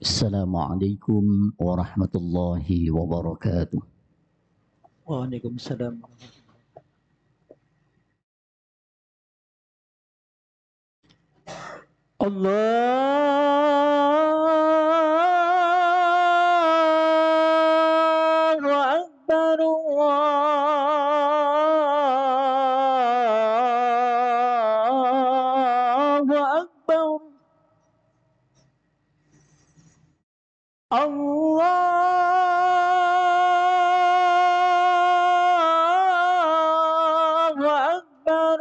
Assalamualaikum warahmatullahi wabarakatuh. Waalaikumsalam. Allahu Akbar, Allahu Akbar. Allahu Akbar,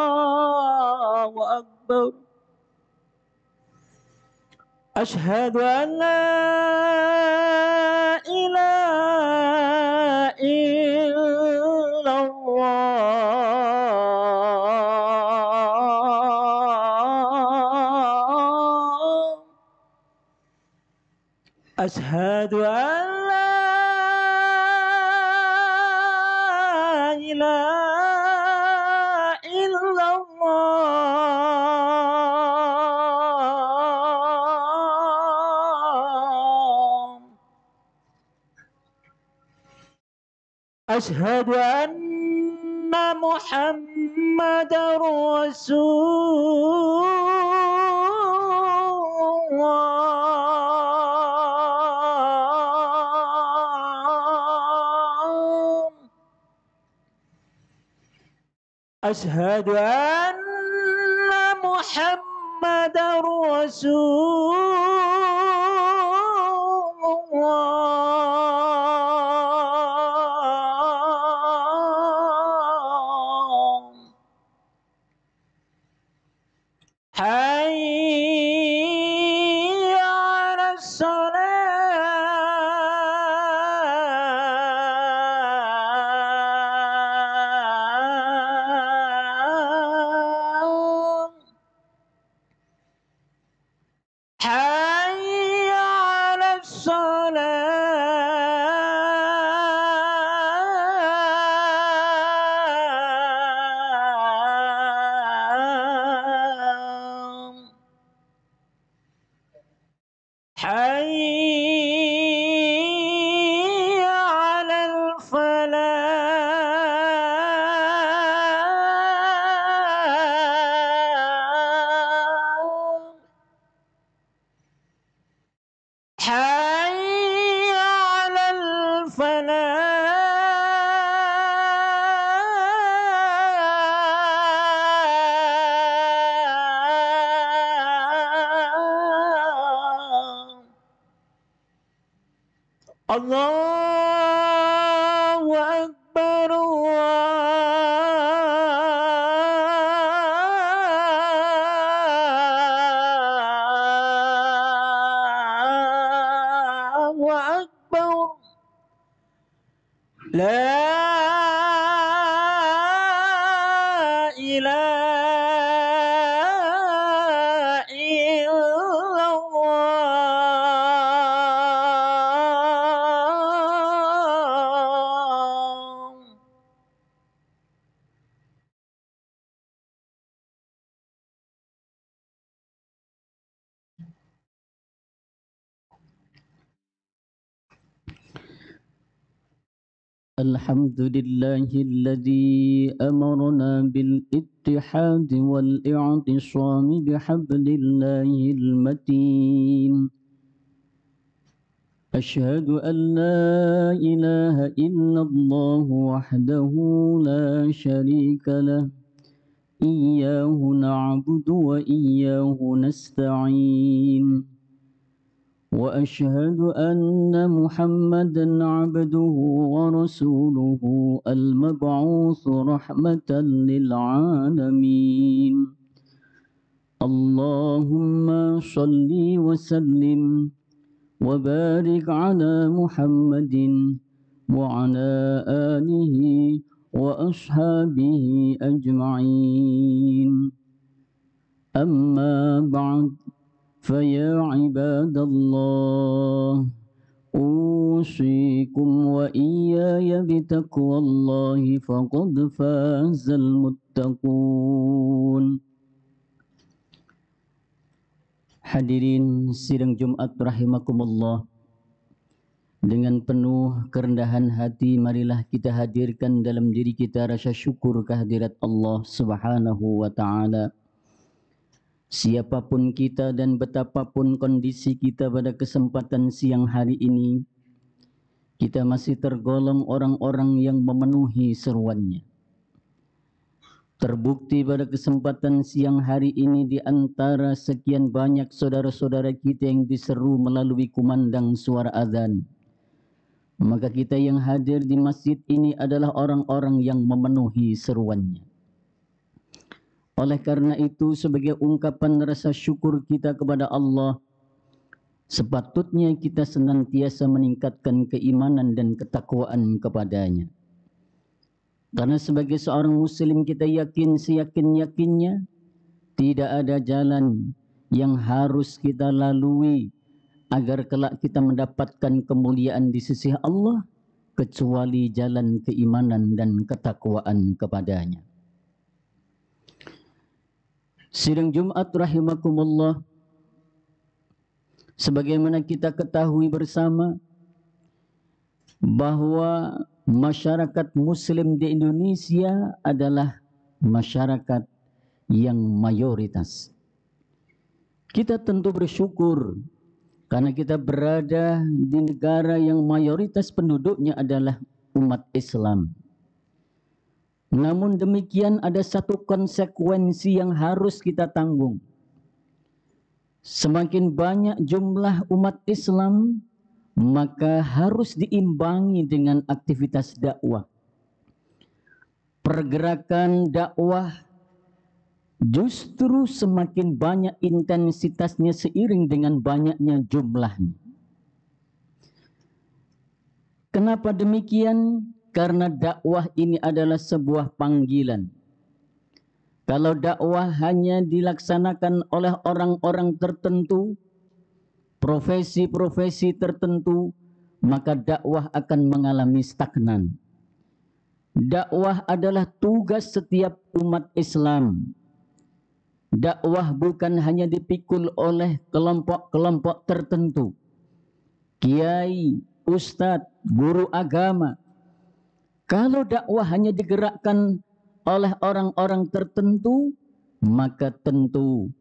Allahu Akbar. Asyhadu an la ilaha illallah. Asyhadu an la ilaha illallah. Asyhadu anna Muhammadar Rasulullah. Asyhadu anna Muhammadar Rasulullah. Hayya 'alas salah. Hayya 'alas salah. Hayya 'alal falah. Hayya 'alal falah. Allahu Akbar, Allahu Akbar. La ilaha illallah. الحمد لله الذي أمرنا بالاتحاد والاعتصام بحبل الله المتين. أشهد أن لا إله إلا الله وحده لا شريك له، إياه نعبد وإياه نستعين. وأشهد أن محمدًا عبده ورسوله المبعوث رحمة للعالمين. اللهم صل وسلم وبارك على محمد وعلى آله وأصحابه أجمعين. أما بعد، فيا عباد الله، أوصي أوصيكم وإياي بتقوى الله فقد فاز المتقون. Hadirin sidang Jumat rahimakumullah, dengan penuh kerendahan hati marilah kita hadirkan dalam diri kita rasa syukur kehadirat Allah Subhanahu wa taala. Siapapun kita dan betapapun kondisi kita pada kesempatan siang hari ini, kita masih tergolong orang-orang yang memenuhi seruannya. Terbukti pada kesempatan siang hari ini di antara sekian banyak saudara-saudara kita yang diseru melalui kumandang suara azan, maka kita yang hadir di masjid ini adalah orang-orang yang memenuhi seruannya. Oleh karena itu, sebagai ungkapan rasa syukur kita kepada Allah, sepatutnya kita senantiasa meningkatkan keimanan dan ketakwaan kepadanya. Karena sebagai seorang muslim kita yakin seyakin-yakinnya tidak ada jalan yang harus kita lalui agar kelak kita mendapatkan kemuliaan di sisi Allah kecuali jalan keimanan dan ketakwaan kepadanya. Sidang Jumat rahimakumullah, sebagaimana kita ketahui bersama bahwa masyarakat muslim di Indonesia adalah masyarakat yang mayoritas. Kita tentu bersyukur karena kita berada di negara yang mayoritas penduduknya adalah umat Islam. Namun demikian ada satu konsekuensi yang harus kita tanggung. Semakin banyak jumlah umat Islam, maka harus diimbangi dengan aktivitas dakwah. Pergerakan dakwah justru semakin banyak intensitasnya seiring dengan banyaknya jumlahnya. Kenapa demikian? Karena dakwah ini adalah sebuah panggilan. Kalau dakwah hanya dilaksanakan oleh orang-orang tertentu, profesi-profesi tertentu, maka dakwah akan mengalami stagnan. Dakwah adalah tugas setiap umat Islam. Dakwah bukan hanya dipikul oleh kelompok-kelompok tertentu. Kiai, ustadz, guru agama. Kalau dakwah hanya digerakkan oleh orang-orang tertentu, maka tentu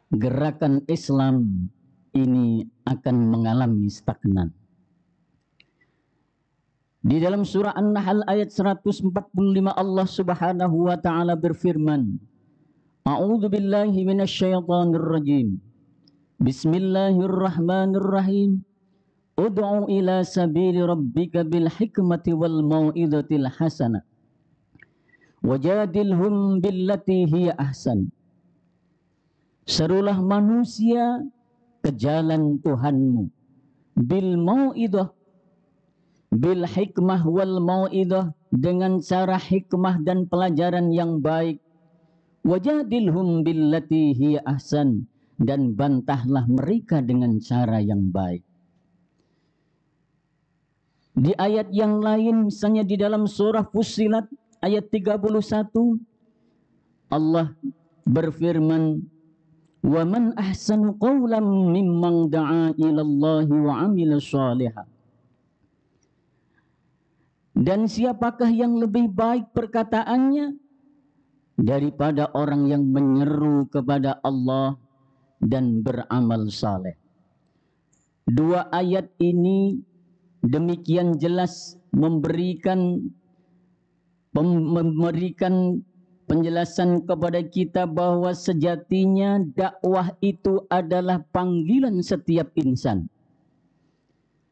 gerakan Islam ini akan mengalami stagnan. Di dalam surah An-Nahl ayat 145 Allah Subhanahu wa taala berfirman, A'udzu billahi minasyaitonir rajim. Bismillahirrahmanirrahim. Ud'u ila sabili rabbika bil hikmati wal mau'izatil hasanah. Wajadilhum billati hiya ahsan. Serulah manusia ke jalan Tuhanmu bil mau'idah, bil hikmah wal mau'idah, dengan cara hikmah dan pelajaran yang baik. Wajadilhum billati hiya ahsan, dan bantahlah mereka dengan cara yang baik. Di ayat yang lain, misalnya di dalam surah Fussilat ayat 31, Allah berfirman, "Wa man ahsanu qawlan mimman da'a ila Allah wa 'amila shalihan." Dan siapakah yang lebih baik perkataannya daripada orang yang menyeru kepada Allah dan beramal saleh. Dua ayat ini demikian jelas memberikan penjelasan kepada kita bahwa sejatinya dakwah itu adalah panggilan setiap insan.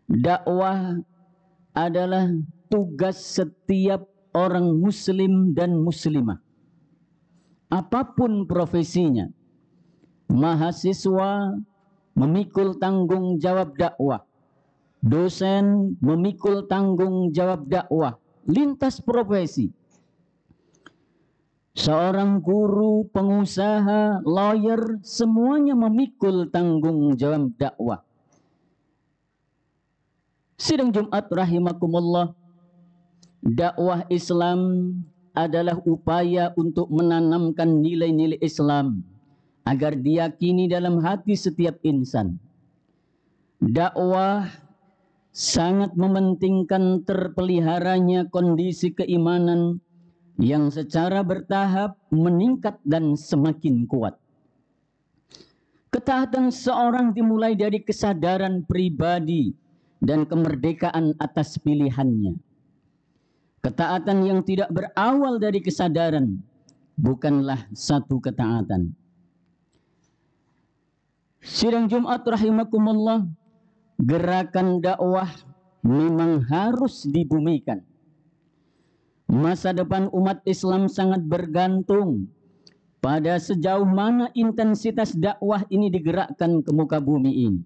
Dakwah adalah tugas setiap orang muslim dan muslimah. Apapun profesinya, mahasiswa memikul tanggung jawab dakwah, dosen memikul tanggung jawab dakwah, lintas profesi. Seorang guru, pengusaha, lawyer, semuanya memikul tanggung jawab dakwah. Sidang Jumat rahimakumullah, dakwah Islam adalah upaya untuk menanamkan nilai-nilai Islam agar diyakini dalam hati setiap insan. Dakwah sangat mementingkan terpeliharanya kondisi keimanan yang secara bertahap meningkat dan semakin kuat. Ketaatan seorang dimulai dari kesadaran pribadi dan kemerdekaan atas pilihannya. Ketaatan yang tidak berawal dari kesadaran bukanlah satu ketaatan. Sidang Jumat rahimakumullah, gerakan dakwah memang harus dibumikan. Masa depan umat Islam sangat bergantung pada sejauh mana intensitas dakwah ini digerakkan ke muka bumi ini.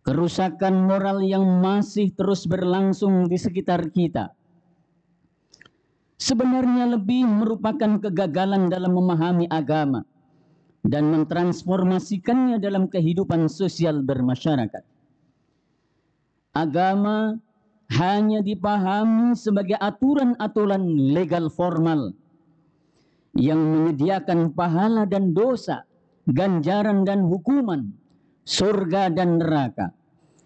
Kerusakan moral yang masih terus berlangsung di sekitar kita sebenarnya lebih merupakan kegagalan dalam memahami agama dan mentransformasikannya dalam kehidupan sosial bermasyarakat. Agama hanya dipahami sebagai aturan-aturan legal formal yang menyediakan pahala dan dosa, ganjaran dan hukuman, surga dan neraka,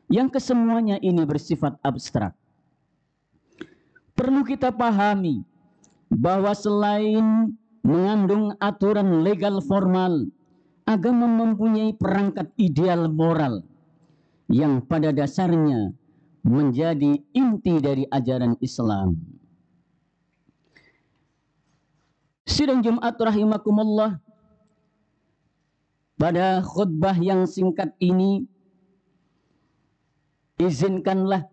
yang kesemuanya ini bersifat abstrak. Perlu kita pahami bahwa selain mengandung aturan legal formal, agama mempunyai perangkat ideal moral yang pada dasarnya menjadi inti dari ajaran Islam. Sidang Jumat rahimakumullah, pada khutbah yang singkat ini, izinkanlah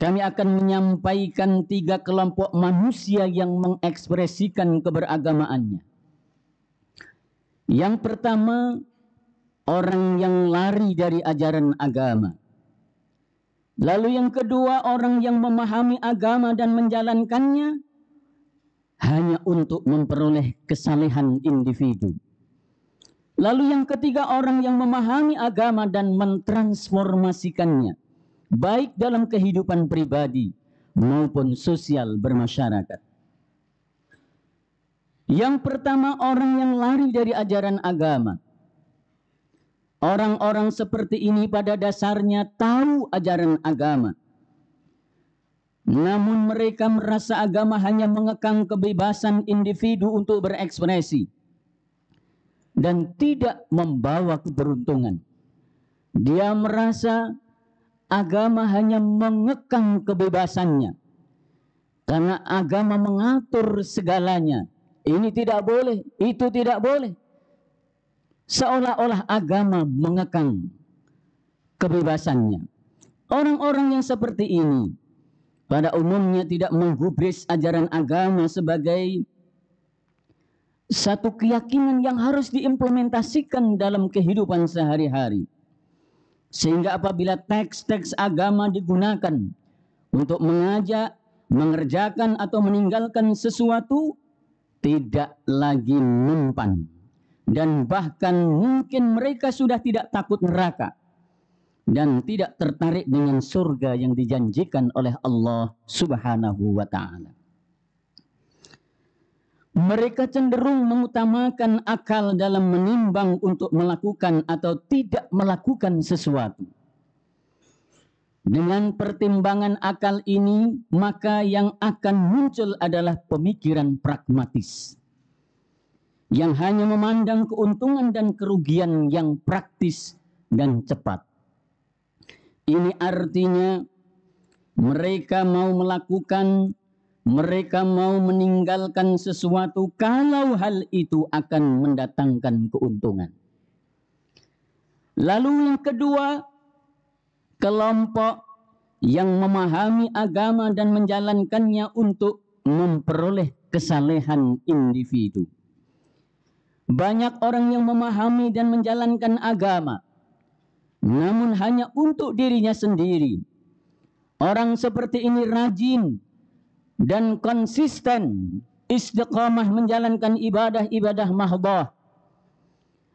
kami akan menyampaikan 3 kelompok manusia yang mengekspresikan keberagamaannya. Yang pertama, orang yang lari dari ajaran agama. Lalu yang kedua, orang yang memahami agama dan menjalankannya hanya untuk memperoleh kesalehan individu. Lalu yang ketiga, orang yang memahami agama dan mentransformasikannya, baik dalam kehidupan pribadi maupun sosial bermasyarakat. Yang pertama, orang yang lari dari ajaran agama. Orang-orang seperti ini pada dasarnya tahu ajaran agama. Namun mereka merasa agama hanya mengekang kebebasan individu untuk berekspresi dan tidak membawa keberuntungan. Dia merasa agama hanya mengekang kebebasannya karena agama mengatur segalanya. Ini tidak boleh, itu tidak boleh. Seolah-olah agama mengekang kebebasannya. Orang-orang yang seperti ini pada umumnya tidak menggubris ajaran agama sebagai satu keyakinan yang harus diimplementasikan dalam kehidupan sehari-hari. Sehingga apabila teks-teks agama digunakan untuk mengajak, mengerjakan atau meninggalkan sesuatu, tidak lagi mempan. Dan bahkan mungkin mereka sudah tidak takut neraka dan tidak tertarik dengan surga yang dijanjikan oleh Allah Subhanahu wa ta'ala. Mereka cenderung mengutamakan akal dalam menimbang untuk melakukan atau tidak melakukan sesuatu. Dengan pertimbangan akal ini, maka yang akan muncul adalah pemikiran pragmatis yang hanya memandang keuntungan dan kerugian yang praktis dan cepat. Ini artinya mereka mau melakukan, mereka mau meninggalkan sesuatu kalau hal itu akan mendatangkan keuntungan. Lalu yang kedua, kelompok yang memahami agama dan menjalankannya untuk memperoleh kesalehan individu. Banyak orang yang memahami dan menjalankan agama, namun hanya untuk dirinya sendiri. Orang seperti ini rajin dan konsisten istiqamah menjalankan ibadah-ibadah mahdhah.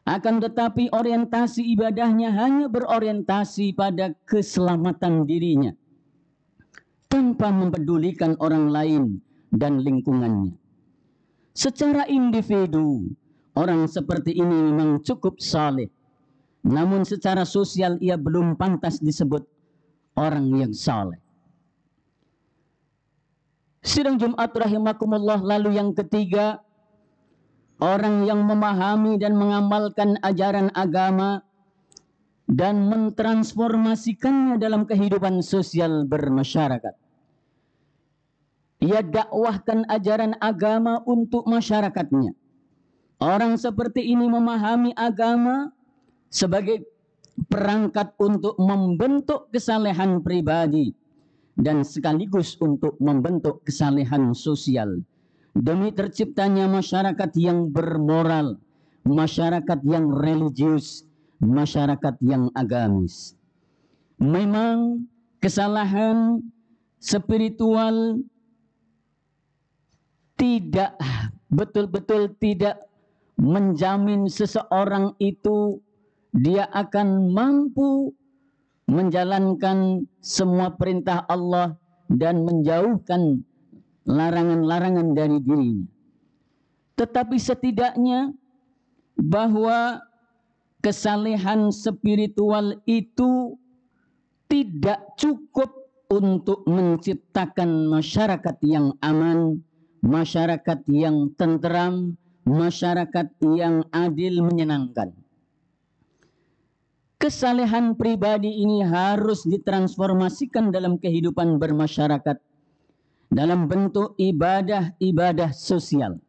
Akan tetapi orientasi ibadahnya hanya berorientasi pada keselamatan dirinya, tanpa mempedulikan orang lain dan lingkungannya. Secara individu, orang seperti ini memang cukup saleh. Namun secara sosial ia belum pantas disebut orang yang saleh. Sidang Jumat rahimakumullah, lalu yang ketiga, orang yang memahami dan mengamalkan ajaran agama dan mentransformasikannya dalam kehidupan sosial bermasyarakat. Ia dakwahkan ajaran agama untuk masyarakatnya. Orang seperti ini memahami agama sebagai perangkat untuk membentuk kesalehan pribadi dan sekaligus untuk membentuk kesalehan sosial demi terciptanya masyarakat yang bermoral, masyarakat yang religius, masyarakat yang agamis. Memang kesalahan spiritual tidak betul-betul tidak menjamin seseorang itu dia akan mampu menjalankan semua perintah Allah dan menjauhkan larangan-larangan dari dirinya. Tetapi setidaknya bahwa kesalehan spiritual itu tidak cukup untuk menciptakan masyarakat yang aman, masyarakat yang tenteram, masyarakat yang adil menyenangkan. Kesalehan pribadi ini harus ditransformasikan dalam kehidupan bermasyarakat dalam bentuk ibadah-ibadah sosial.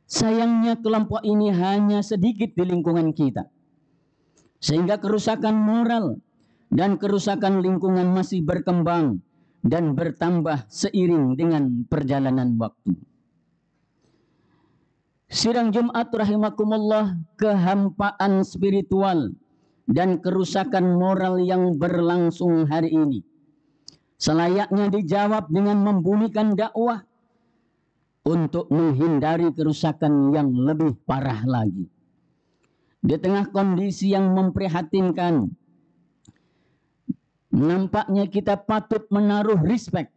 Sayangnya kelompok ini hanya sedikit di lingkungan kita, sehingga kerusakan moral dan kerusakan lingkungan masih berkembang dan bertambah seiring dengan perjalanan waktu. Sidang Jumat rahimakumullah, kehampaan spiritual dan kerusakan moral yang berlangsung hari ini selayaknya dijawab dengan membumikan dakwah untuk menghindari kerusakan yang lebih parah lagi. Di tengah kondisi yang memprihatinkan, nampaknya kita patut menaruh respect.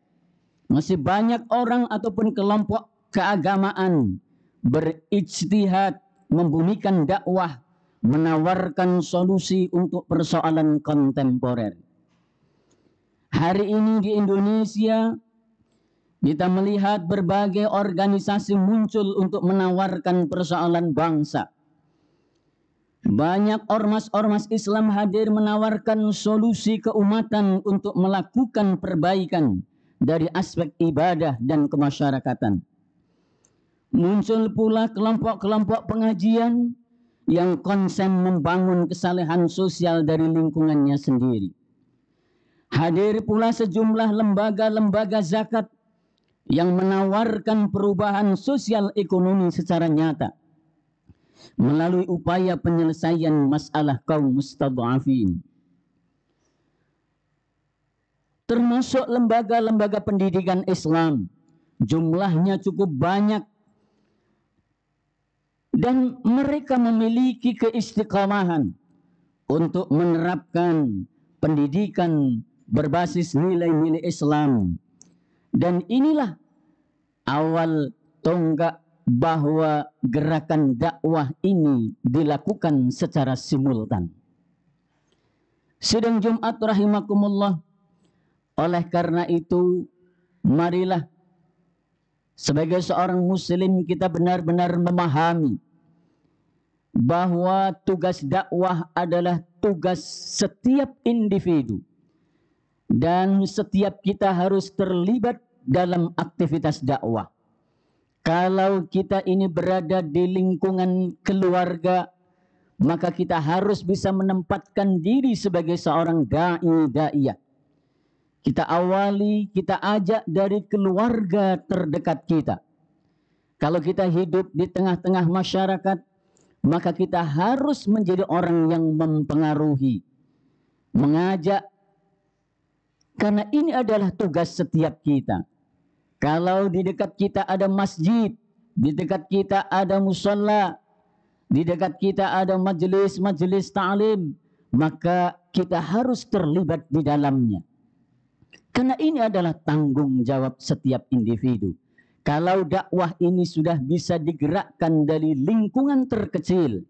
Masih banyak orang ataupun kelompok keagamaan berijtihad membumikan dakwah, menawarkan solusi untuk persoalan kontemporer. Hari ini di Indonesia kita melihat berbagai organisasi muncul untuk menawarkan persoalan bangsa. Banyak ormas-ormas Islam hadir menawarkan solusi keumatan untuk melakukan perbaikan dari aspek ibadah dan kemasyarakatan. Muncul pula kelompok-kelompok pengajian yang konsen membangun kesalehan sosial dari lingkungannya sendiri. Hadir pula sejumlah lembaga-lembaga zakat yang menawarkan perubahan sosial ekonomi secara nyata melalui upaya penyelesaian masalah kaum mustadhafin. Termasuk lembaga-lembaga pendidikan Islam, jumlahnya cukup banyak dan mereka memiliki keistiqamahan untuk menerapkan pendidikan berbasis nilai-nilai Islam. Dan inilah awal tonggak bahwa gerakan dakwah ini dilakukan secara simultan. Sidang Jumat rahimakumullah, oleh karena itu marilah sebagai seorang muslim kita benar-benar memahami bahwa tugas dakwah adalah tugas setiap individu dan setiap kita harus terlibat dalam aktivitas dakwah. Kalau kita ini berada di lingkungan keluarga, maka kita harus bisa menempatkan diri sebagai seorang dai-daiyah. Kita awali, kita ajak dari keluarga terdekat kita. Kalau kita hidup di tengah-tengah masyarakat, maka kita harus menjadi orang yang mempengaruhi, mengajak, karena ini adalah tugas setiap kita. Kalau di dekat kita ada masjid, di dekat kita ada musholla, di dekat kita ada majelis-majelis ta'lim, maka kita harus terlibat di dalamnya. Karena ini adalah tanggung jawab setiap individu. Kalau dakwah ini sudah bisa digerakkan dari lingkungan terkecil,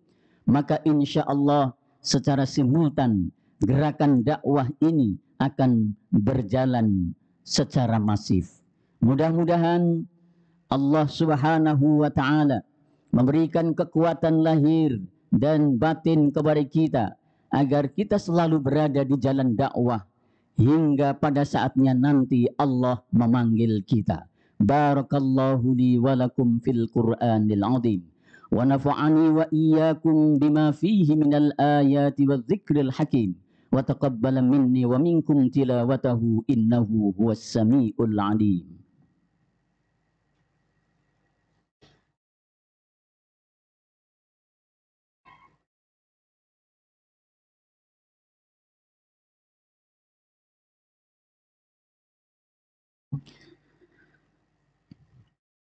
maka insya Allah secara simultan gerakan dakwah ini akan berjalan secara masif. Mudah-mudahan Allah Subhanahu wa Ta'ala memberikan kekuatan lahir dan batin kepada kita agar kita selalu berada di jalan dakwah hingga pada saatnya nanti Allah memanggil kita. Barakallahu li wa lakum fil Qur'anil azim wa nafa'ani wa iyyakum bima fihi minal ayati wadh-dhikril hakim wa taqabbala minni wa minkum tilawatahu innahu huwas samiul alim.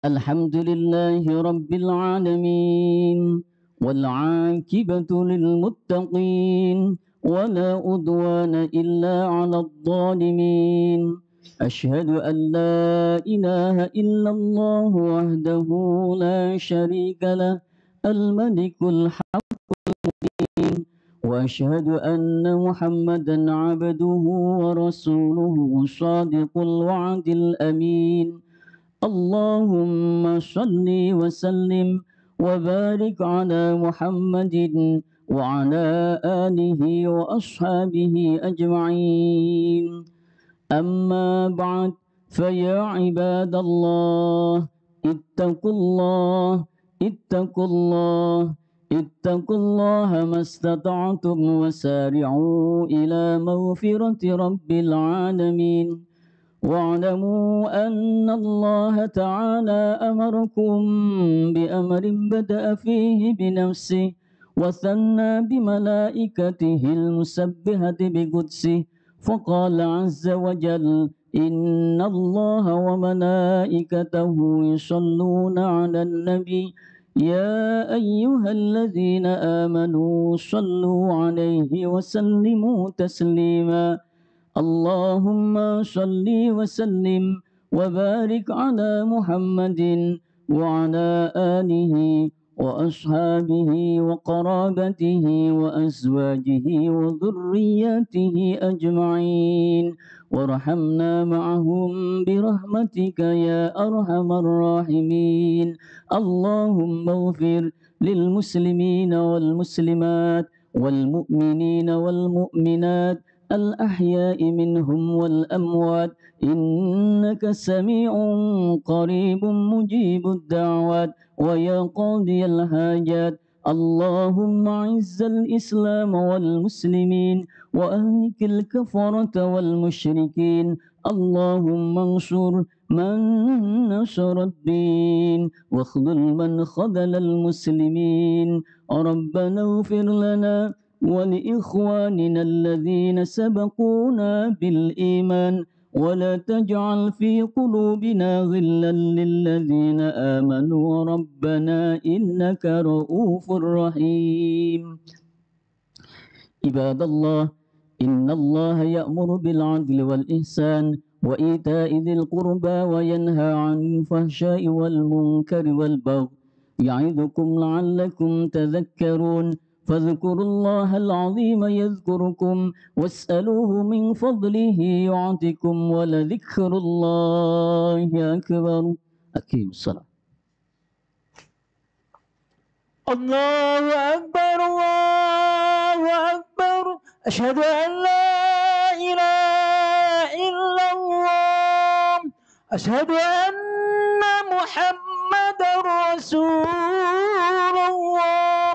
الحمد لله رب العالمين والعاقبة للمتقين ولا عدوان إلا على الظالمين أشهد أن لا إله إلا الله وحده لا شريك له الملك الحق وأشهد أن محمدا عبده ورسوله صادق الوعد الأمين اللهم صل وسلم وبارك على محمد وعلى آله وأصحابه أجمعين أما بعد فيا عباد الله اتقوا الله اتقوا الله اتقوا الله ما استطعتم وسارعوا إلى مغفرة رب العالمين واعلموا أن الله تعالى أمركم بأمر بدأ فيه بنفسه وثنى بملائكته المسبحة بقدسه فقال عز وجل إن الله وملائكته يصلون على النبي يا أيها الذين آمنوا صلوا عليه وسلموا تسليما اللهم صل وسلم وبارك على محمد وعلى آله وأصحابه وقرابته وأزواجه وذرياته أجمعين وارحمنا معهم برحمتك يا أرحم الراحمين اللهم اغفر للمسلمين والمسلمات والمؤمنين والمؤمنات الأحياء منهم والأموات إنك سميع قريب مجيب الدعوات ويا قاضي الحاجات اللهم أعز الإسلام والمسلمين وأهلك الكفرة والمشركين اللهم انصر من نصر الدين واخذل من خذل المسلمين ربنا اغفر لنا ولإخواننا الذين سبقونا بالإيمان ولا تجعل في قلوبنا غلا للذين آمنوا ربنا إنك رؤوف رحيم عباد الله إن الله يأمر بالعدل والإحسان وإيتاء ذي القربى وينهى عن الفحشاء والمنكر والبغي يعظكم لعلكم تذكرون فاذكروا الله العظيم يذكركم واسألوه من فضله يعطكم ولذكر الله أكبر أقيم الصلاة الله أكبر الله أكبر أشهد أن لا إله إلا الله أشهد أن محمدا رسول الله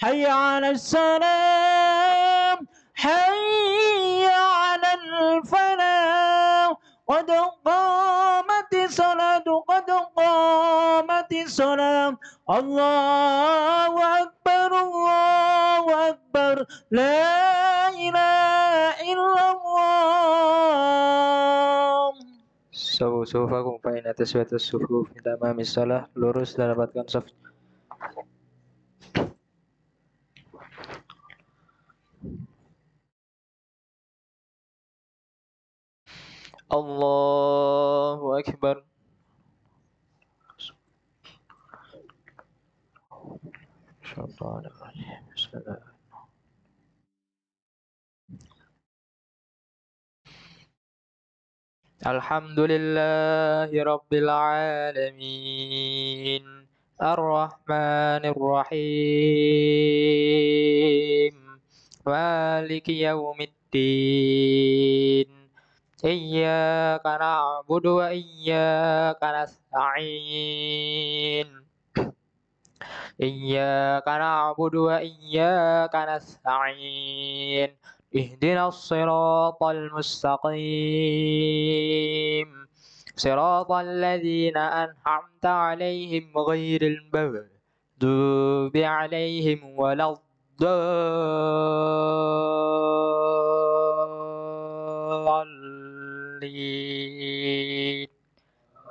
حي على السلام حي على الفلاح قد قامت الصلاة قد قامت الصلاة الله أكبر الله أكبر لا إله إلا الله. Sufufakum fa inna taswiyatas sufuf min tamami shalah, lurus dan rapatkan saf. الله أكبر. شيطان الرجيم. بسم الله. الحمد لله رب العالمين الرحمن الرحيم مالك يوم الدين إياك نعبد وإياك نستعين إياك نعبد وإياك نستعين اهدنا الصراط المستقيم صراط الذين أنعمت عليهم غير المغضوب عليهم ولا الضالين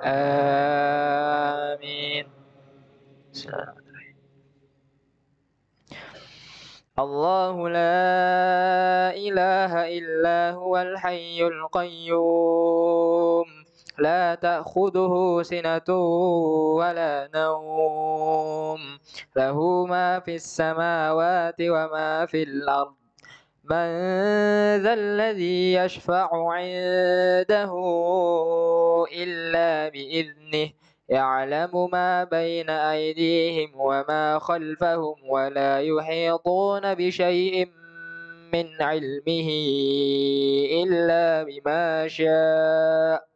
آمين. الله لا إله إلا هو الحي القيوم لا تأخذه سنة ولا نوم له ما في السماوات وما في الأرض من ذا الذي يشفع عنده إلا بإذنه يعلم ما بين أيديهم وما خلفهم ولا يحيطون بشيء من علمه إلا بما شاء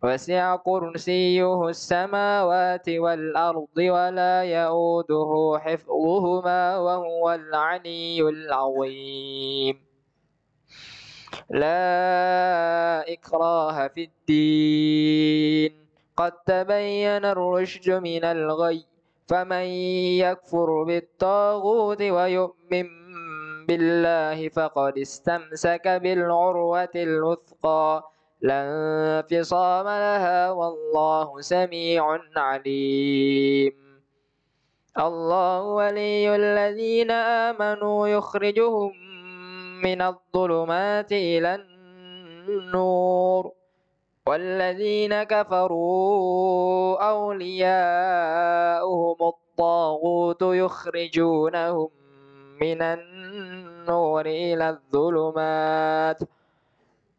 وسع كرسيه السماوات والأرض ولا يؤوده حفظهما وهو العلي العظيم لا إكراه في الدين قد تبين الرشد من الغي فمن يكفر بالطاغوت ويؤمن بالله فقد استمسك بالعروة الوثقى لا انفصام لها والله سميع عليم الله ولي الذين آمنوا يخرجهم من الظلمات إلى النور والذين كفروا أولياؤهم الطاغوت يخرجونهم من النور إلى الظلمات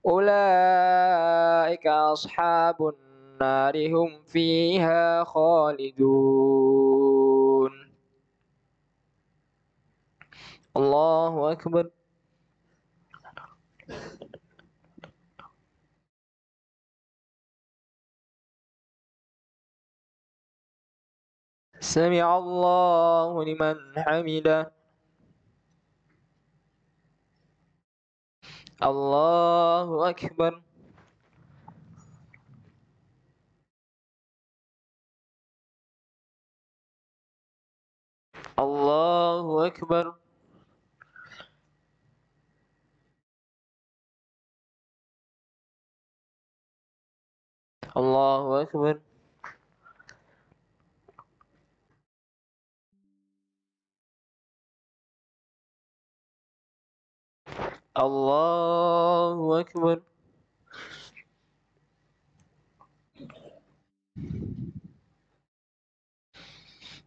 أولئك أصحاب النار هم فيها خالدون. الله أكبر. سمع الله لمن حمده. الله أكبر. الله أكبر. الله أكبر. الله أكبر.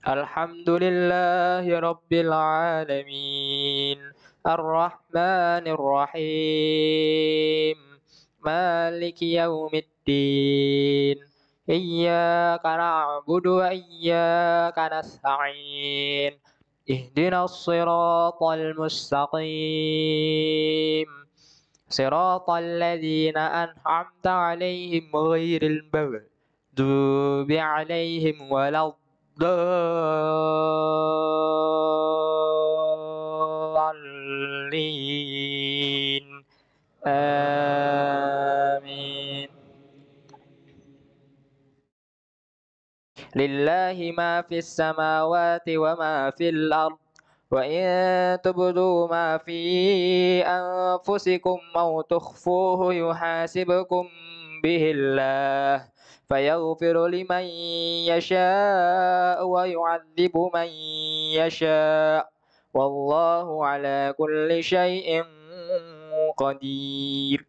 الحمد لله رب العالمين الرحمن الرحيم مالك يوم الدين إياك نعبد وإياك نستعين اهدنا الصراط المستقيم صراط الذين أنعمت عليهم غير المغضوب عليهم ولا الضالين آمين. لله ما في السماوات وما في الأرض وإن تبدوا ما في أنفسكم أو تخفوه يحاسبكم به الله فيغفر لمن يشاء ويعذب من يشاء والله على كل شيء قدير.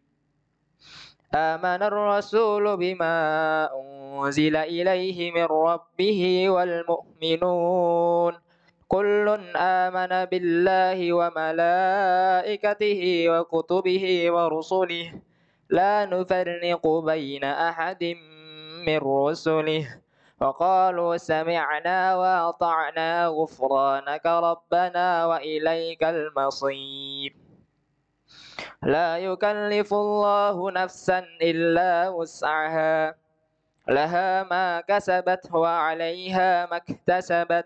آمن الرسول بما أنزل إليه من ربه والمؤمنون كل آمن بالله وملائكته وكتبه ورسله لا نفرق بين أحد من رسله وقالوا سمعنا وأطعنا غفرانك ربنا وإليك المصير لا يكلف الله نفسا إلا وسعها لها ما كسبت وعليها ما اكتسبت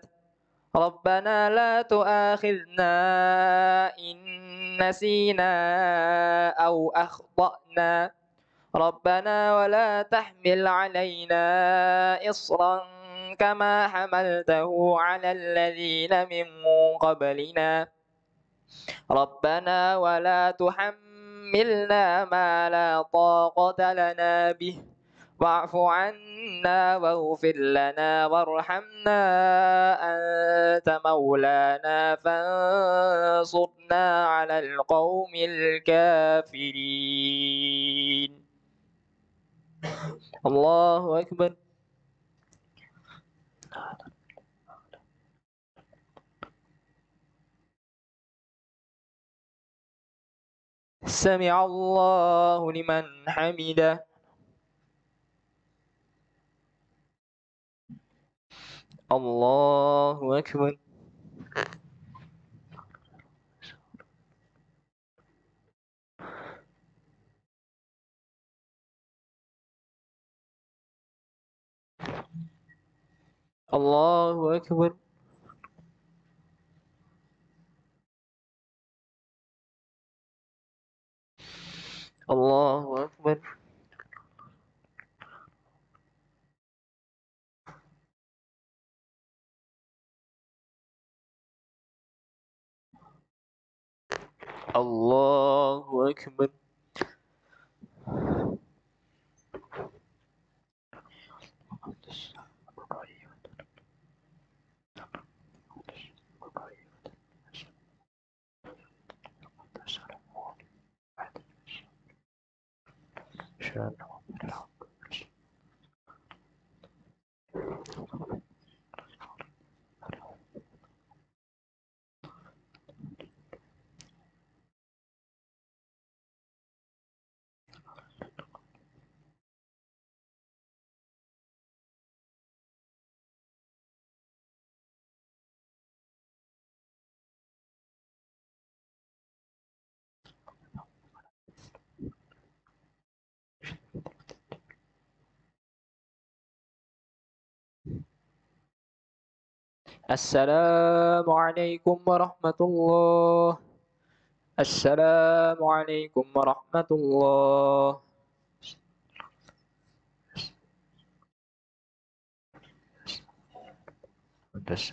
ربنا لا تؤاخذنا إن نسينا أو أخطأنا ربنا ولا تحمل علينا إصرا كما حملته على الذين من قبلنا ربنا ولا تحملنا ما لا طاقة لنا به واعف عنا واغفر لنا وارحمنا أنت مولانا فانصرنا على القوم الكافرين الله أكبر سمع الله لمن حمده الله أكبر الله أكبر الله أكبر الله أكبر السلام عليكم ورحمة الله السلام عليكم ورحمة الله بس